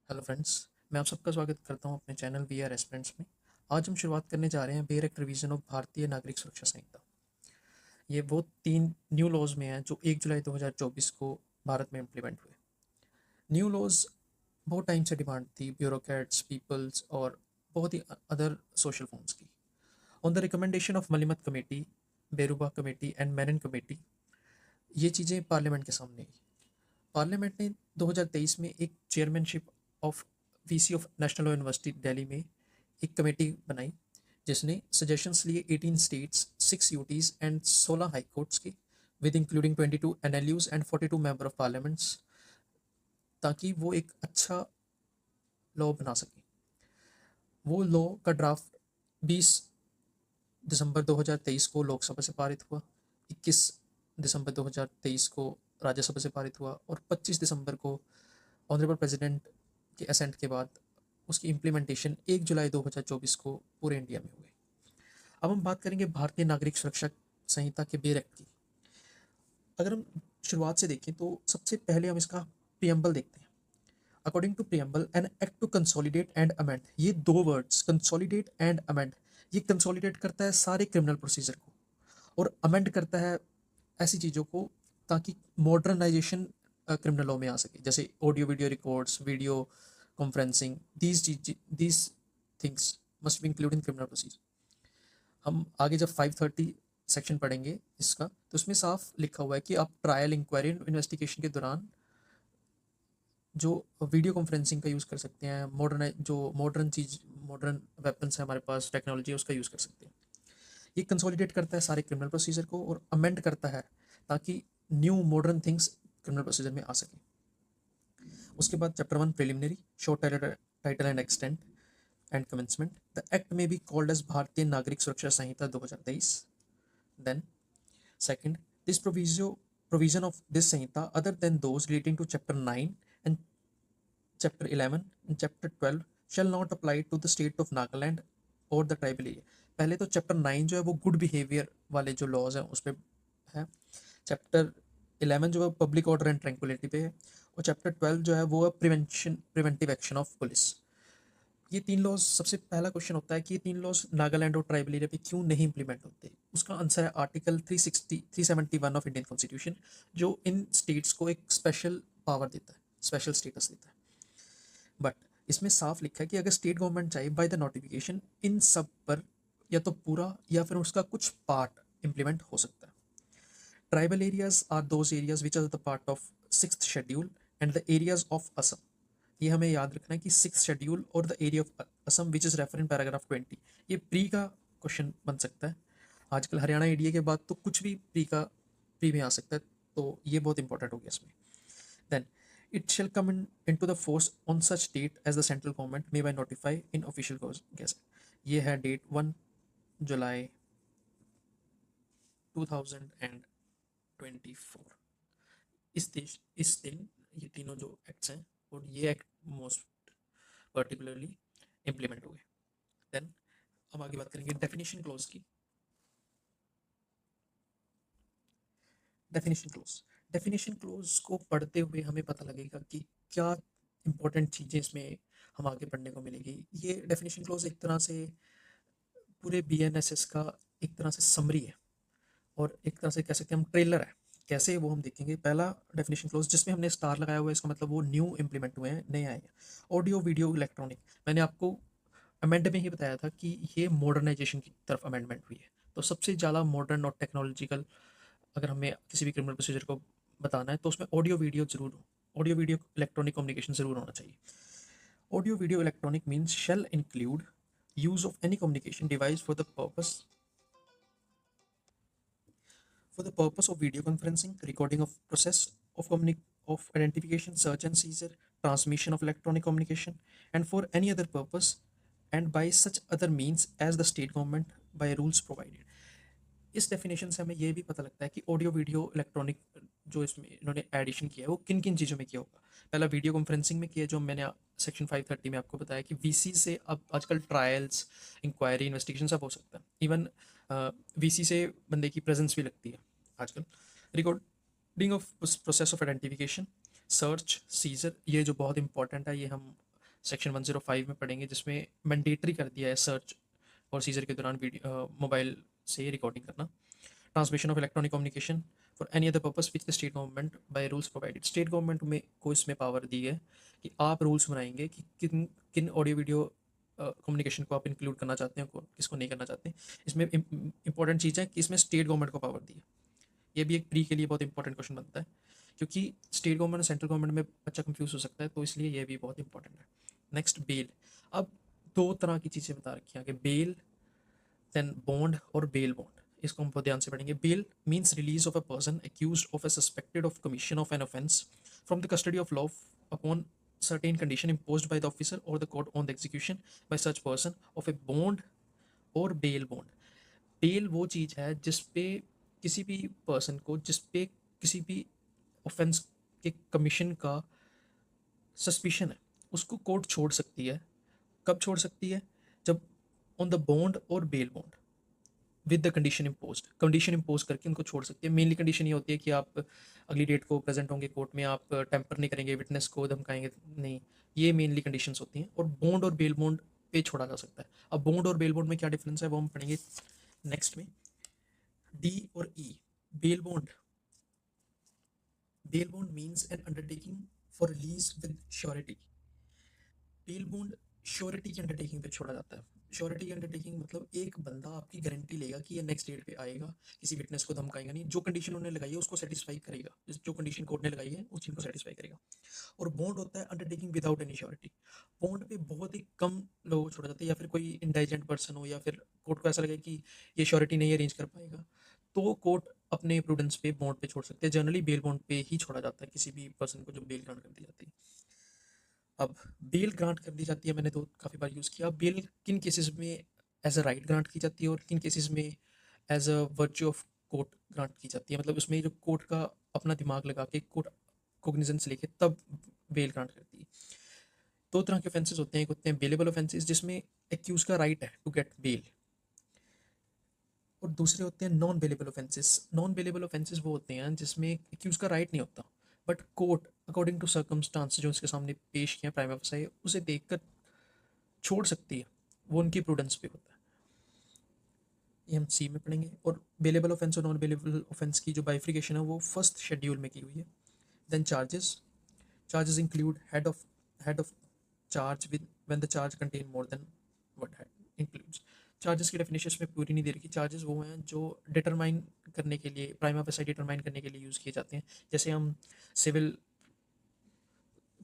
Hello friends, मैं आप सबका स्वागत करता हूं अपने चैनल वी आर एस्पिरेंट्स में। आज हम शुरुआत करने जा रहे हैं बेयर एक्ट रिवीजन ऑफ भारतीय नागरिक सुरक्षा संहिता। ये वो 3 न्यू लॉज में हैं जो 1 जुलाई 2024 को भारत में इम्प्लीमेंट हुए। न्यू लॉज बहुत टाइम से डिमांड थी ब्यूरोक्रेट्स, पीपल्स और बहुत ही अदर सोशल फॉर्म्स की। On the recommendation of Malimath committee, Bezbaruah committee and Menon committee, ये चीज़ें पार्लियामेंट के सामने आई। पार्लियामेंट ने 2023 में एक chairmanship of VC of national law university Delhi में एक कमेटी बनाई जिसने सजेशंस लिए 18 states, 6 UTs and 16 high courts के, with including 22 NLUs and 42 member of parliaments, ताकि वो एक अच्छा लॉ बना सके। वो लॉ का ड्राफ्ट 20 दिसंबर 2023 को लोकसभा से पारित हुआ, 21 दिसंबर 2023 को राज्यसभा से पारित हुआ और 25 दिसंबर को ऑनरेबल प्रेसिडेंट के असेंट के बाद उसकी इम्प्लीमेंटेशन 1 जुलाई 2024 को पूरे इंडिया में हुई। अब हम बात करेंगे भारतीय नागरिक सुरक्षा संहिता के बेर एक्ट की। अगर हम शुरुआत से देखें तो सबसे पहले हम इसका प्रियम्बल देखते हैं। According to preamble, an act to consolidate and amend, ये दो वर्ड्स कंसोलिडेट एंड अमेंड, ये कंसोलिडेट करता है सारे क्रिमिनल प्रोसीजर को और अमेंड करता है ऐसी चीज़ों को ताकि मॉडर्नाइजेशन क्रिमिनल लॉ में आ सके, जैसे audio video records, video conferencing, these things must be include in criminal procedure. हम आगे जब 530 सेक्शन पढ़ेंगे इसका, तो उसमें साफ लिखा हुआ है कि आप ट्रायल, इंक्वायरी, इन्वेस्टिगेशन के दौरान जो वीडियो कॉन्फ्रेंसिंग का यूज़ कर सकते हैं, मॉडर्न वेपन्स है हमारे पास, टेक्नोलॉजी है, उसका यूज़ कर सकते हैं। ये कंसोलिडेट करता है सारे क्रिमिनल प्रोसीजर को और अमेंड करता है ताकि new modern things criminal procedure में आ सके। उसके बाद chapter 1 preliminary, short title and extent and commencement. The act may be called as Bharatiya Nagarik Suraksha Sanhita 2023। Then second, this provision of this Sanhita other than those relating to chapter 9 and chapter 11 and chapter 12 shall not apply to the state of Nagaland or the tribal area। पहले तो chapter 9 जो है वो good behaviour वाले जो laws हैं उस पर है, चैप्टर 11 जो है पब्लिक ऑर्डर एंड ट्रैंक्विलिटी पे है, और चैप्टर 12 जो है वो है प्रिवेंटिव एक्शन ऑफ पुलिस। ये 3 लॉज, सबसे पहला क्वेश्चन होता है कि ये 3 लॉज नागालैंड और ट्राइबल एरिया पे क्यों नहीं इंप्लीमेंट होते। उसका आंसर है आर्टिकल 371 ऑफ इंडियन कॉन्स्टिट्यूशन, जो इन स्टेट्स को एक स्पेशल पावर देता है, स्पेशल स्टेटस देता है। बट इसमें साफ लिखा है कि अगर स्टेट गवर्नमेंट चाहे बाय द नोटिफिकेशन, इन सब पर या तो पूरा या फिर उसका कुछ पार्ट इम्प्लीमेंट हो सकता है। Tribal areas are those areas which are the part of 6th schedule and the areas of Assam. ये हमें याद रखना है कि 6th शेड्यूल और the area of Assam which is refer in paragraph 20। ये प्री का क्वेश्चन बन सकता है। आजकल हरियाणा एरिया के बाद तो कुछ भी प्री में आ सकता है, तो ये बहुत इंपॉर्टेंट हो गया इसमें। Then it shall come into the force on such date as the central government may by notify in official gazette। ये है डेट 1 जुलाई 2024। इस दिन ये तीनों जो एक्ट्स हैं और ये एक्ट मोस्ट पर्टिकुलरली इम्प्लीमेंट हुए। देन अब आगे बात करेंगे डेफिनेशन क्लॉज की। डेफिनेशन क्लोज को पढ़ते हुए हमें पता लगेगा कि क्या इंपॉर्टेंट चीज़ें इसमें हम आगे पढ़ने को मिलेगी। ये डेफिनेशन क्लोज एक तरह से पूरे बीएनएसएस का एक तरह से समरी है और एक तरह से कह सकते हैं हम ट्रेलर है। कैसे वो हम देखेंगे। पहला डेफिनेशन क्लोज जिसमें हमने स्टार लगाया हुआ है, इसका मतलब वो न्यू इम्प्लीमेंट हुए हैं, नए आए हैं। ऑडियो वीडियो इलेक्ट्रॉनिक, मैंने आपको अमेंड में ही बताया था कि ये मॉडर्नाइजेशन की तरफ अमेंडमेंट हुई है। तो सबसे ज़्यादा मॉडर्न और टेक्नोलॉजिकल अगर हमें किसी भी क्रिमिनल प्रोसीजर को बताना है तो उसमें ऑडियो वीडियो जरूर हो, ऑडियो वीडियो इलेक्ट्रॉनिक कम्युनिकेशन जरूर होना चाहिए। Audio video electronic means shall include use of any communication device for the purpose of video conferencing, recording of process of identification, search and seizure, transmission of electronic communication, and for any other purpose, and by such other means as the state government by rules provided। इस definition से हमें ये भी पता लगता है कि audio video electronic जो इसमें इन्होंने एडिशन किया है वो किन किन चीज़ों में किया होगा। पहला वीडियो कॉन्फ्रेंसिंग में किया, जो मैंने सेक्शन 530 में आपको बताया कि वीसी से अब आजकल ट्रायल्स, इंक्वायरी, इन्वेस्टिगेशन सब हो सकता है। इवन वीसी से बंदे की प्रेजेंस भी लगती है आजकल। Recording of process of identification, search, seizure, ये जो बहुत इंपॉर्टेंट है, ये हम सेक्शन 105 में पढ़ेंगे, जिसमें मैंडेटरी कर दिया है सर्च और सीजर के दौरान वीडियो मोबाइल से रिकॉर्डिंग करना। Transmission of electronic communication for any other purpose which the state government by rules provided. State government में को इसमें पावर दी है कि आप रूल्स बनाएंगे कि किन किन ऑडियो वीडियो कम्युनिकेशन को आप इंक्लूड करना चाहते हैं, किसको नहीं करना चाहते हैं। इसमें इंपॉर्टेंट चीज़ है कि इसमें स्टेट गवर्नमेंट को पावर दी है। ये भी एक प्री के लिए बहुत इंपॉर्टेंट क्वेश्चन बनता है, क्योंकि स्टेट गवर्नमेंट और सेंट्रल गवर्नमेंट में बच्चा कंफ्यूज हो सकता है, तो इसलिए ये भी बहुत इंपॉर्टेंट है। Next, bail. अब दो तरह की चीज़ें बता रखी हैं आगे, बेल देन बॉन्ड और बेल बॉन्ड। इसको हम बहुत ध्यान से पढ़ेंगे। Bail means release of a person accused of a suspected of commission of an offence from the custody of law upon certain condition imposed by the officer or the court on the execution by such person of a bond और bail bond. Bell वो चीज़ है जिस पे किसी भी person को, जिस पे किसी भी ऑफेंस के कमीशन का सस्पिशन है, उसको कोर्ट छोड़ सकती है। कब छोड़ सकती है? जब ऑन द बॉन्ड और bail bond with the condition impose, condition impose करके उनको छोड़ सकती है। मेनली कंडीशन ये होती है कि आप अगली डेट को प्रेजेंट होंगे कोर्ट में, आप टेम्पर नहीं करेंगे, विटनेस को धमकाएंगे नहीं, ये मेनली कंडीशंस होती हैं। और बॉन्ड और बेल बॉन्ड पे छोड़ा जा सकता है। अब बॉन्ड और बेल बॉन्ड में क्या डिफरेंस है वो हम पढ़ेंगे नेक्स्ट में। डी और E, bail bond. Bail bond means an undertaking for release with surety. Bail bond surety की अंडरटेकिंग पे छोड़ा जाता है। श्योरिटी की अंडरटेकिंग मतलब एक बंदा आपकी गारंटी लेगा कि ये नेक्स्ट डेट पे आएगा, किसी विटनेस को धमकाएगा नहीं, जो कंडीशन उन्होंने लगाई है उसको सेटिस्फाई करेगा, जो कंडीशन कोर्ट ने लगाई है उस चीज़ को सेटिस्फाई करेगा। और बॉन्ड होता है undertaking without any surety. Bond पे बहुत ही कम लोगों को छोड़ा जाता है, या फिर कोई इंटेलिजेंट पर्सन हो, या फिर कोर्ट को ऐसा लगे कि ये श्योरिटी नहीं अरेंज कर पाएगा, तो कोर्ट अपने प्रूडेंस पे बॉन्ड पे छोड़ सकते हैं। जनरली बेल बॉन्ड पे ही छोड़ा जाता है किसी भी पर्सन को जो बेल ग्रांट कर दी जाती है। अब बेल ग्रांट कर दी जाती है, मैंने तो काफ़ी बार यूज़ किया। बेल किन केसेस में एज अ राइट ग्रांट की जाती है और किन केसेस में as a virtue of court grant की जाती है। मतलब उसमें जो कोर्ट का अपना दिमाग लगा के कोर्ट कोग्निजेंस लेके तब बेल ग्रांट करती है। दो तरह के ऑफेंसेस होते हैं, एक होते हैं बेलेबल ऑफेंसेस जिसमें एक्यूज का राइट है टू गेट बेल, और दूसरे होते हैं non bailable offences. Non bailable offences वो होते हैं जिसमें एक्यूज का राइट नहीं होता, but court according to circumstance जो उसके सामने पेश किया प्राइमा फेसाई उसे देखकर छोड़ सकती है, वो उनकी प्रूडेंस पे होता है। ये हम सी में पढ़ेंगे। और बेलेबल ऑफेंस और नॉन बेलेबल ऑफेंस की जो बाइफ्रिकेशन है वो फर्स्ट शेड्यूल में की हुई है। Then charges. Charges include head of charge with when the charge contain more than what head includes. Charges की डेफिनेशन में पूरी नहीं दे रखी। चार्जेस वो हैं जो डिटरमाइन करने के लिए, प्राइमा फेसाई डिटरमाइन करने के लिए यूज़ किए जाते हैं। जैसे हम सिविल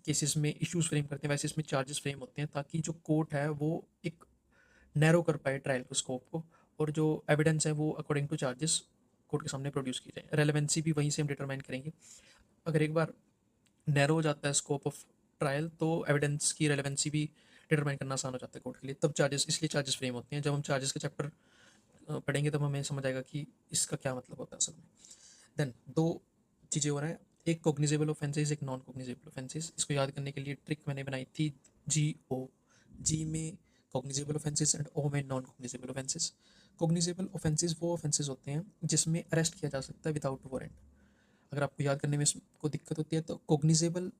केसेस में इश्यूज फ्रेम करते हैं, वैसे इसमें चार्जेस फ्रेम होते हैं ताकि जो कोर्ट है वो एक नैरो कर पाए ट्रायल को, स्कोप को, और जो एविडेंस है वो अकॉर्डिंग टू चार्जेस कोर्ट के सामने प्रोड्यूस की जाए। रेलेवेंसी भी वहीं से हम डिटरमाइन करेंगे। अगर एक बार नैरो हो जाता है स्कोप ऑफ ट्रायल तो एविडेंस की रेलेवेंसी भी डिटरमाइन करना आसान हो जाता है कोर्ट के लिए, तब चार्जेस, इसलिए चार्जेस फ्रेम होते हैं। जब हम चार्जेस का चैप्टर पढ़ेंगे तब हमें समझ आएगा कि इसका क्या मतलब होता है असल में। देन दो चीज़ें हो रहा है, एक कोग्निजेबल ऑफेंसेस, एक नॉन कोग्निजेबल ऑफेंसेस। इसको याद करने के लिए ट्रिक मैंने बनाई थी, जी ओ। जी में कोग्निजेबल ऑफेंसेस एंड ओ में non cognisable offences. Cognisable offences वो ऑफेंसेस होते हैं जिसमें अरेस्ट किया जा सकता है विदाउट वारंट। अगर आपको याद करने में इसको दिक्कत होती है तो cognisable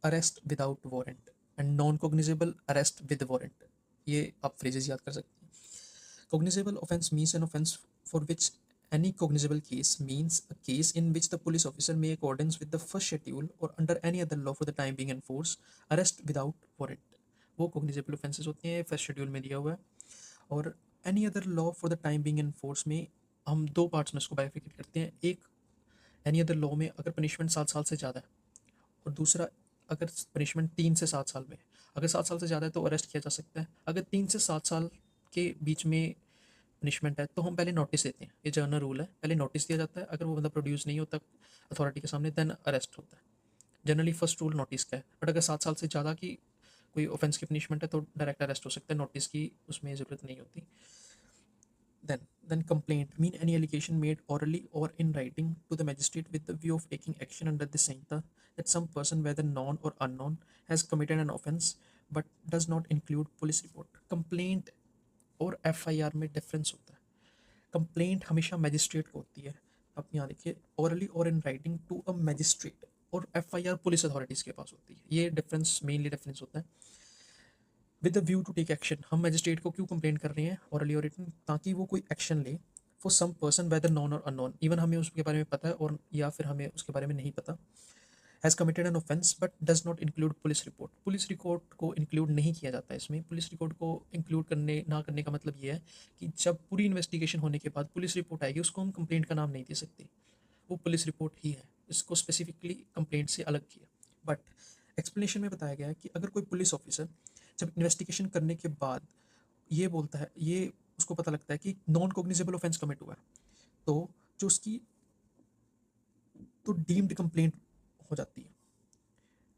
arrest without warrant and non cognisable arrest with warrant, ये आप फ्रेजेस याद कर सकते हैं। Cognizable offense means an offense for which any cognizable case means a case in which the police officer may, accordance with the first schedule or under any other law for the time being enforce arrest without warrant। वो cognizable offenses होते हैं, first schedule में दिया हुआ है। और any other law for the time being enforce में हम दो पार्ट्स में इसको बाइफिकेट करते हैं। एक, एनी अदर लॉ में अगर पनिशमेंट 7 साल से ज़्यादा है, और दूसरा अगर पनिशमेंट 3 से 7 साल में है। अगर 7 साल से ज़्यादा है तो अरेस्ट किया जा सकता है। अगर 3 से 7 साल के बीच में पनिशमेंट है तो हम पहले नोटिस देते हैं, ये जनरल रूल है, पहले नोटिस दिया जाता है। अगर वो बंदा प्रोड्यूस नहीं होता अथॉरिटी के सामने देन अरेस्ट होता है। जनरली फर्स्ट रूल नोटिस का है, बट अगर 7 साल से ज़्यादा की कोई ऑफेंस की पनिशमेंट है तो डायरेक्ट अरेस्ट हो सकता है, नोटिस की उसमें ज़रूरत नहीं होती। Then complaint mean any allegation made orally or in writing to the magistrate with the view of taking action under this sanhita that some person, whether known or unknown, has committed an offence but does not include police report। Complaint और FIR में difference होता है। Complaint हमेशा magistrate को होती है, आप यहाँ देखिए, ओरली और in writing to a magistrate, और FIR पुलिस अथॉरिटीज़ के पास होती है। ये डिफरेंस, मेनली डिफरेंस होता है। With the view to take action, हम मजिस्ट्रेट को क्यों कंप्लेंट कर रहे हैं ऑरली और रिटन, ताकि वो कोई एक्शन ले for some person whether known और अननोन, इवन हमें उसके बारे में पता है और या फिर हमें उसके बारे में नहीं पता, has committed an offence but does not include police report. Police report को इंक्लूड नहीं किया जाता है इसमें। पुलिस रिपोर्ट को इंक्लूड करने ना करने का मतलब ये है कि जब पूरी इन्वेस्टिगेशन होने के बाद पुलिस रिपोर्ट आएगी उसको हम कंप्लेंट का नाम नहीं दे सकते, वो पुलिस रिपोर्ट ही है, इसको स्पेसिफिकली कंप्लेंट से अलग किया। बट एक्सप्लेनेशन में बताया गया है कि अगर कोई पुलिस ऑफिसर जब इन्वेस्टिगेशन करने के बाद ये बोलता है, ये उसको पता लगता है कि नॉन कॉग्निजेबल ऑफेंस कमिट हुआ है, तो जो उसकी तो डीम्ड कंप्लेंट हो जाती है,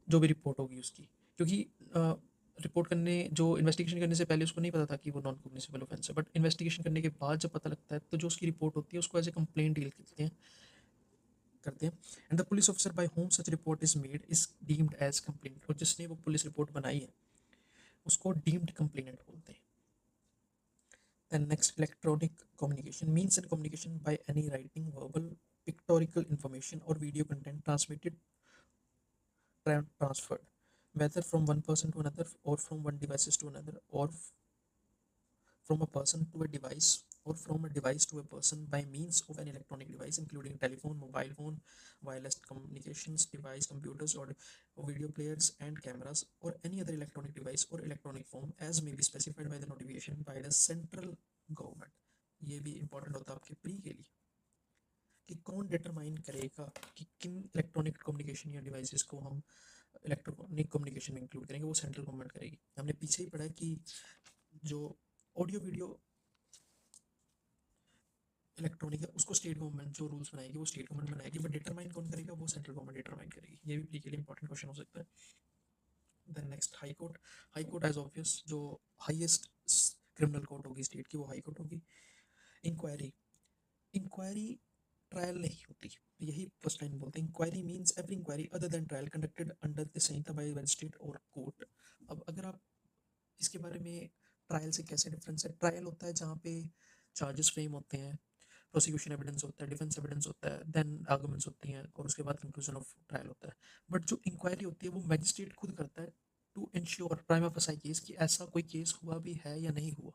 जो भी रिपोर्ट होगी उसकी, क्योंकि रिपोर्ट करने जो इन्वेस्टिगेशन करने से पहले उसको नहीं पता था कि वो नॉन कॉग्निजेबल ऑफेंस है, बट इन्वेस्टिगेशन करने के बाद जब पता लगता है तो जो उसकी रिपोर्ट होती है उसको एज ए कंप्लेंट डील करते हैं and the police officer by whom such report is made is deemed as complaint, और जिसने वो पुलिस रिपोर्ट बनाई है उसको डीम्ड कंप्लेनेंट बोलते हैं। Then next, electronic communication means in communication by any writing, verbal, pictorial information or video content transmitted, transferred, whether from one person to another or from one devices to another or from a person to a device or from a device to a person by means of an electronic device including telephone, mobile phone, wireless communications device, computers or video players and cameras, or any other electronic device or electronic form as may be specified by the notification by the central government। ये भी important होता है आपके pre के लिए कि कौन determine करेगा कि किन इलेक्ट्रॉनिक कम्युनिकेशन या डिवाइसेस को हम इलेक्ट्रॉनिक कम्युनिकेशन में इंक्लूड करेंगे, वो सेंट्रल गवर्नमेंट करेगी। हमने पीछे ही पढ़ा कि जो ऑडियो वीडियो इलेक्ट्रॉनिक है उसको स्टेट गवर्नमेंट जो रूल्स बनाएगी वो स्टेट गवर्नमेंट बनाएगी, बट डिटरमाइन कौन करेगा, वो सेंट्रल गवर्नमेंट डिटरमाइन करेगी। ये भी प्री के लिए इंपॉर्टेंट क्वेश्चन हो सकता है। Then next, high court. High court as obvious जो हाईएस्ट क्रिमिनल कोर्ट होगी स्टेट की, वो हाई कोर्ट होगी। इंक्वायरी, इंक्वायरी ट्रायल नहीं होती, यही फर्स्ट लाइन बोलते हैं। Inquiry means every inquiry other than trial conducted under the Sanhita by magistrate और कोर्ट। अब अगर आप इसके बारे में, ट्रायल से कैसे डिफरेंस है, ट्रायल होता है जहाँ पे चार्जेस फ्रेम होते हैं, प्रोसिक्यूशन एविडेंस होता है, डिफेंस एविडेंस होता है, देन आर्गुमेंट्स होती हैं और उसके बाद कंक्लूजन ऑफ ट्रायल होता है। बट जो इंक्वायरी होती है वो मैजिस्ट्रेट खुद करता है to ensure prima facie case कि ऐसा कोई केस हुआ भी है या नहीं हुआ।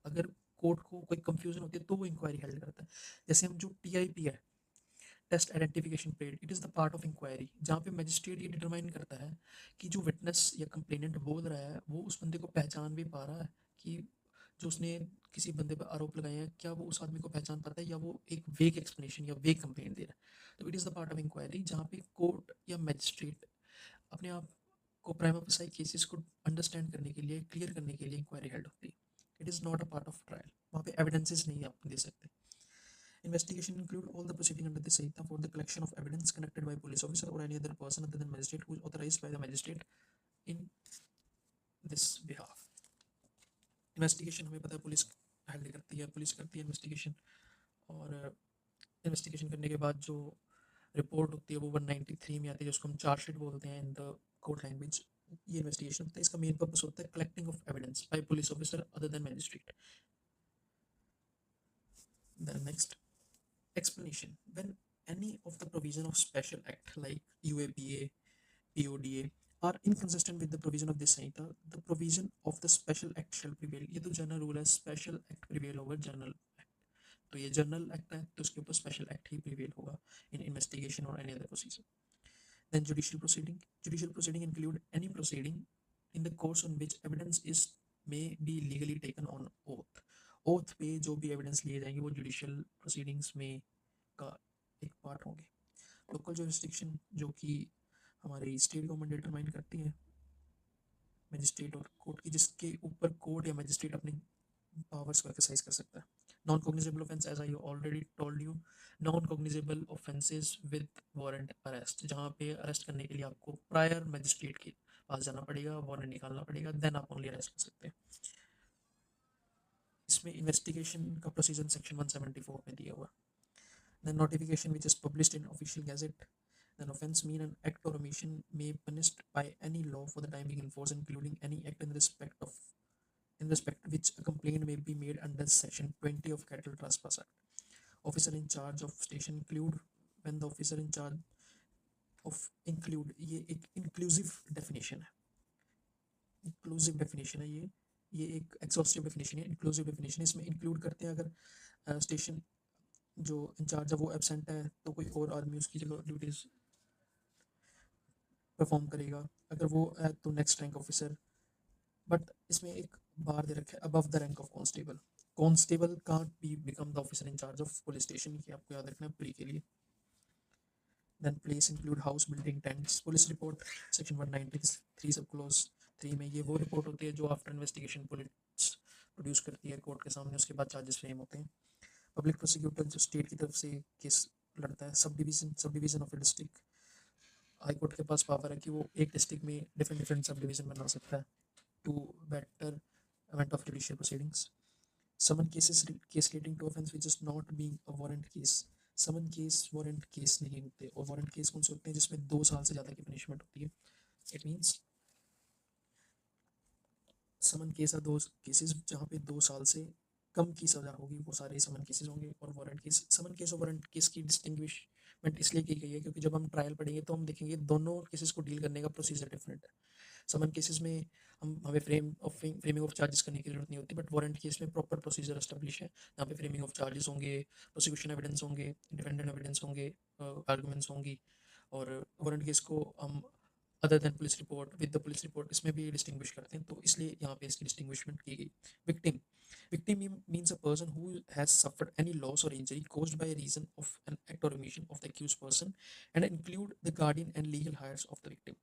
अगर कोर्ट को कोई कंफ्यूजन होती है तो वो इंक्वायरी हेल्ड करता है। जैसे हम जो टीआईपी है, test identification period, it is the part of inquiry, जहाँ पे मजिस्ट्रेट ये डिटरमाइन करता है कि जो विटनेस या कंप्लेनेंट बोल रहा है वो उस बंदे को पहचान भी पा रहा है, कि जो उसने किसी बंदे पर आरोप लगाए हैं क्या वो उस आदमी को पहचान पाता है या वो एक वेग एक्सप्लेनेशन या वेग कंप्लेंट दे रहा है। तो it is the part of inquiry जहाँ पे कोर्ट या मजिस्ट्रेट अपने आप को प्राइमा फेसाई केसेस को अंडरस्टैंड करने के लिए, क्लियर करने के लिए इंक्वायरी हेल्ड होती है। It is not a part of trial, वहाँ पे एविडेंसेस नहीं आप दे सकते। Investigation include all the proceeding under the Sanhita for the collection of evidence conducted by police officer or any other person other than magistrate who is authorized by the magistrate in this behalf। Investigation हमें पता है police handle करती है, police करती है investigation, और investigation करने के बाद जो रिपोर्ट होती है वो 193 में आती है, जिसको हम चार्जशीट बोलते हैं इन द कोर्ट लैंग्वेज। ये इन्वेस्टिगेशन होता है, इसका मेन पर्पस होता है collecting of evidence by police officer other than magistrate. Then next, explanation, when any of the provision of special act like UAPA, PODA are inconsistent with the provision of this Sanhita, the provision of the special act shall prevail। ये तो general rule है, special act prevail होगा general act, तो ये general act है तो उसके ऊपर स्पेशल एक्ट ही प्रिवेल होगा इन इन्वेस्टिगेशन और any other procedure. Then judicial proceeding include any proceeding in the course on which evidence is may be legally taken on oath. Oath पे जो भी एविडेंस लिए जाएंगे वो जुडिशियल प्रोसीडिंग्स में का एक पार्ट होंगे। लोकल जुरिस्डिक्शन जो कि हमारी स्टेट गवर्नमेंट डिटरमाइन करती है, मजिस्ट्रेट और कोर्ट की, जिसके ऊपर कोर्ट या मजिस्ट्रेट अपनी पावर्स को एक्सरसाइज कर सकता है। Non cognizable offence, as I already told you, non cognizable offences with warrant arrest, जहाँ पे अरेस्ट करने के लिए आपको प्रायर मजिस्ट्रेट के पास जाना पड़ेगा, वारंट निकालना पड़ेगा, देन आप ओनली अरेस्ट कर सकते हैं। इसमें इन्वेस्टिगेशन का प्रोसीजर सेक्शन 174 में दिया हुआ। The notification which is published in official gazette, an offence mean an act or omission may punished by any law for the time being in force, including any act in respect which a complaint may be made under section 20 of Cattle Trespass Act। Officer in charge of station include, when the officer in charge of include, ये एक inclusive definition है, inclusive definition है ये एक exhaustive definition है, inclusive definition है। इसमें include करते हैं अगर स्टेशन जो इंचार्ज है वो एबसेंट है तो कोई और आदमी उसकी जगह ड्यूटीज परफॉर्म करेगा, अगर वो है तो नेक्स्ट रैंक ऑफिसर। बट इसमें एक बार दे रखा है above the rank of constable. Constable can't be become the officer in charge of police station, ये आपको याद रखना है प्री के लिए। Then place include house building tents. Police report section 193 sub close 3 में ये वो रिपोर्ट होती है जो आफ्टर इन्वेस्टिगेशन पुलिस प्रोड्यूस करती है कोर्ट के सामने, उसके बाद चार्जेस फ्रेम होते हैं। पब्लिक प्रोसिक्यूटर जो स्टेट की तरफ से केस लड़ता है। Sub division of A district, high court के पास पावर है कि वो एक डिस्ट्रिक्ट में डिफरेंट डिफरेंट सब डिवीजन बना सकता है to better event of judicial proceedings. Summon case relating to offense which is not being a warrant case. Summon case warrant case नहीं होते, और वारंट केस कौन से होते हैं जिसमें 2 साल से ज़्यादा की पनिशमेंट होती है। इट मीन्स समन केस है दो केसेस जहाँ पे 2 साल से कम की सज़ा होगी, वो सारे समन केसेस होंगे। और वारंट केस, समन केस और वारंट केस की डिस्टिंग्विशमेंट इसलिए की गई है क्योंकि जब हम ट्रायल पढ़ेंगे तो हम देखेंगे दोनों केसेस को डील करने का प्रोसीजर डिफरेंट है। समन केसेस में हमें फ्रेमिंग ऑफ चार्जेस करने की जरूरत नहीं होती, बट वारंट केस में प्रॉपर प्रोसीजर एस्टेब्लिश है। यहाँ पे फ्रेमिंग ऑफ चार्जेस होंगे, प्रोसिक्यूशन एविडेंस होंगे, इंडिपेंडेंट एविडेंस होंगे, आर्गुमेंट्स होंगी। और वारंट केस को हम other than police report with the police report इसमें भी डिस्टिंग्विश करते हैं, तो इसलिए यहाँ पे इसकी डिस्टिंग्विशमेंट की गई। Victim, victim means a person who has suffered any loss or injury caused by a reason of an act or omission of the accused person and include the guardian and legal heirs of the victim.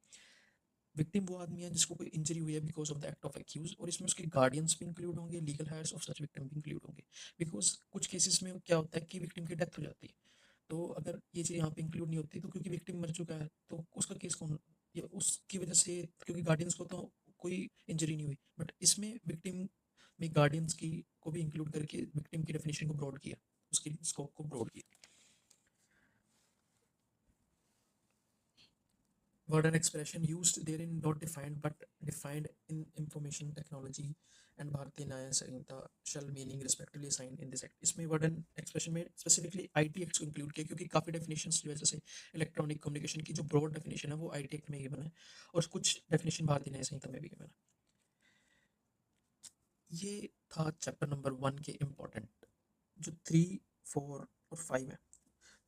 Victim वो आदमी है जिसको कोई injury हुई है because of the act of accused, और इसमें उसके गार्डियंस भी इंक्लूड होंगे, legal heirs of such victim भी इंक्लूड होंगे। बिकॉज कुछ केसेस में क्या होता है कि विक्टिम की डेथ हो जाती है, तो अगर ये चीज़ यहाँ पे इंक्लूड नहीं होती तो क्योंकि विक्टिम मर चुका है तो उसका केस कौन, या उसकी वजह से, क्योंकि गार्डियंस को तो कोई इंजरी नहीं हुई, बट इसमें विक्टिम में गार्डियंस की को भी इंक्लूड करके विक्टिम की डेफिनेशन को ब्रॉड किया, उसकी स्कोप को ब्रॉड किया। Word and expression used therein not defined but defined in information technology and भारतीय न्याय संहिता shall meaning respectively assigned in this act। इसमें वर्ड एंड एक्सप्रेशन में स्पेसिफिकली आईटी एक्ट को इंक्लूड किया क्योंकि काफ़ी डेफिनेशंस जो है जैसे इलेक्ट्रॉनिक कम्युनिकेशन की जो ब्रॉड डेफिनेशन है वो आईटी एक्ट में गिवन है, और कुछ डेफिनेशन भारतीय न्याय संहिता में भी गिवन है। ये था चैप्टर नंबर 1 के इम्पोर्टेंट, जो 3, 4 और 5 है।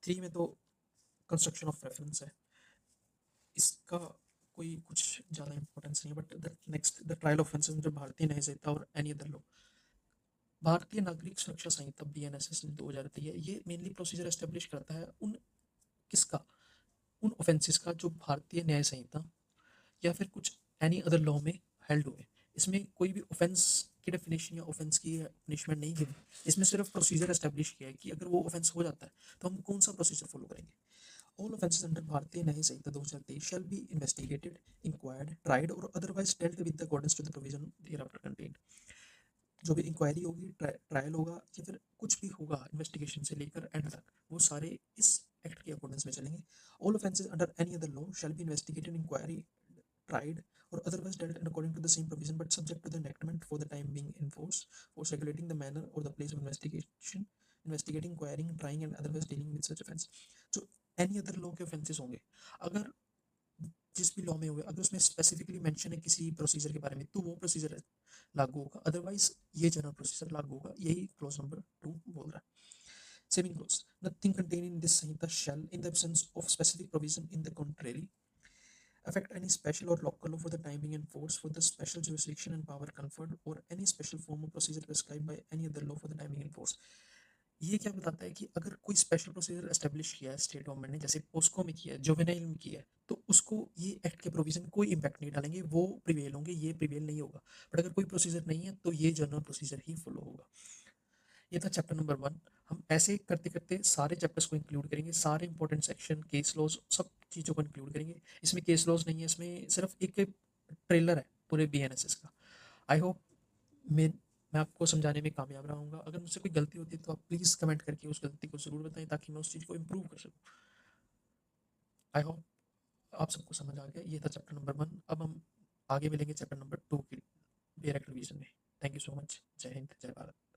3 में तो कंस्ट्रक्शन ऑफ रेफरेंस है, इसका कोई कुछ ज़्यादा इंपॉर्टेंस नहीं है, but the next the trial offences जो भारतीय न्याय संहिता और एनी अदर लॉ। भारतीय नागरिक सुरक्षा संहिता BNSS 2003 है, ये मेनली प्रोसीजर एस्टेब्लिश करता है उन किसका, उन ऑफेंसेस का जो भारतीय न्याय संहिता या फिर कुछ एनी अदर लॉ में हेल्ड हुए। इसमें कोई भी ऑफेंस की डेफिनेशन या ऑफेंस की पनिशमेंट नहीं गिवी, इसमें सिर्फ प्रोसीजर एस्टेब्लिश किया है कि अगर वो ऑफेंस हो जाता है तो हम कौन सा प्रोसीजर फॉलो करेंगे। All offences under भारतीय न्याय संहिता 2023 shall be investigated, inquired, tried or otherwise dealt with according to the provision thereafter contained। जो भी इंक्वायरी होगी, ट्रायल होगा या फिर कुछ भी होगा इन्वेस्टिगेशन से लेकर एंड तक, वो सारे इस एक्ट के अकॉर्डेंस में चलेंगे। All offences under any other law shall be investigated, inquiry, tried or otherwise dealt and according to the same provision but subject to the enactment for the time being in force for regulating the manner or the place of investigation, investigating, inquiring, trying and otherwise dealing with such offense। जो any other law के offences होंगे, अगर जिस भी law में हुए, अगर उसमें स्पेसिफिकली मेंशन है किसी प्रोसीजर के बारे में तो वो प्रोसीजर लागू होगा, अदरवाइज ये जनरल प्रोसीजर लागू होगा। यही क्लॉज नंबर 2 बोल रहा है। Saving clause, nothing contained in this Samhita shall in the absence of specific provision in the contrary affect any special or local law for the time being in force for the special jurisdiction and power conferred or any special form of procedure prescribed by any other law for the time being in force। ये क्या बताता है कि अगर कोई special procedure establish किया है state government ने, जैसे पोस्को में किया है, जुवेनाइल में किया है, तो उसको ये एक्ट के प्रोविजन कोई इम्पैक्ट नहीं डालेंगे, वो प्रिवेल होंगे, ये प्रिवेल नहीं होगा। बट अगर कोई प्रोसीजर नहीं है तो ये जनरल प्रोसीजर ही फॉलो होगा। ये था चैप्टर नंबर 1। हम ऐसे करते करते सारे चैप्टर्स को इंक्लूड करेंगे, सारे इंपॉर्टेंट सेक्शन, केस लॉज, सब चीज़ों को इंक्लूड करेंगे। इसमें केस लॉज नहीं है, इसमें सिर्फ एक ट्रेलर है पूरे BNSS का। आई होप मैं आपको समझाने में कामयाब रहूँगा। अगर मुझसे कोई गलती होती है तो आप प्लीज़ कमेंट करके उस गलती को ज़रूर बताएं ताकि मैं उस चीज़ को इम्प्रूव कर सकूँ। आई होप आप सबको समझ आ गया। ये था चैप्टर नंबर 1। अब हम आगे मिलेंगे चैप्टर नंबर 2 की डायरेक्ट रिवीजन में। Thank you so much. जय हिंद, जय भारत।